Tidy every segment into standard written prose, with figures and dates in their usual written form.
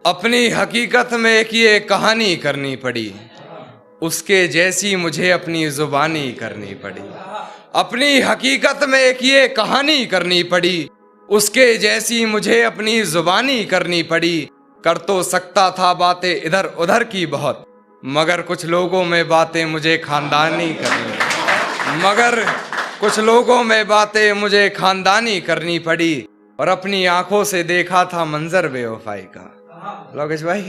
अपनी हकीकत में एक ये कहानी करनी पड़ी, उसके जैसी मुझे अपनी जुबानी करनी पड़ी। अपनी हकीकत में एक ये कहानी करनी पड़ी, उसके जैसी मुझे अपनी जुबानी करनी पड़ी। कर तो सकता था बातें इधर उधर की बहुत, मगर कुछ लोगों में बातें मुझे खानदानी करनी पड़ी। मगर कुछ लोगों में बातें मुझे खानदानी करनी पड़ी। और अपनी आंखों से देखा था मंजर बेवफाई का। लोकेश भाई,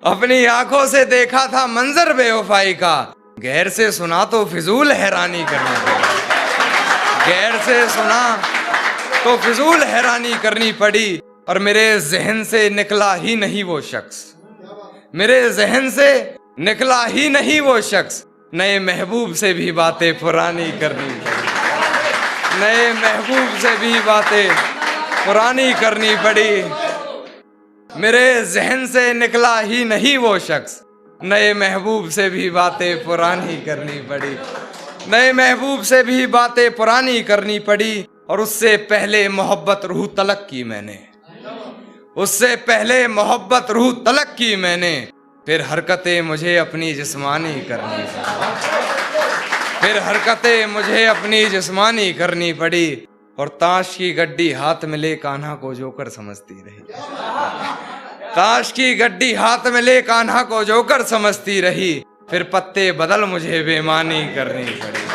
अपनी आंखों से देखा था मंजर बेवफाई का। गैर से सुना तो फिजूल हैरानी करनी पड़ी। गैर से सुना तो फिजूल हैरानी करनी पड़ी। और मेरे जहन से निकला ही नहीं वो शख्स, मेरे जहन से निकला ही नहीं वो शख्स। नए महबूब से भी बातें पुरानी करनी पड़ी। नए महबूब से भी बातें पुरानी करनी पड़ी। मेरे जहन से निकला ही नहीं वो शख्स, नए महबूब से भी बातें पुरानी करनी पड़ी। नए महबूब से भी बातें पुरानी करनी पड़ी। और उससे पहले मोहब्बत रूह तलक की मैंने, उससे पहले मोहब्बत रूह तलक की मैंने। फिर हरकतें मुझे अपनी जिस्मानी करनी पड़ी। फिर हरकतें मुझे अपनी जिस्मानी करनी पड़ी। और ताश की गड्डी हाथ में ले कान्हा को जोकर समझती रही। ताश की गड्डी हाथ में ले कान्हा को जोकर समझती रही। फिर पत्ते बदल मुझे बेईमानी करनी पड़ी।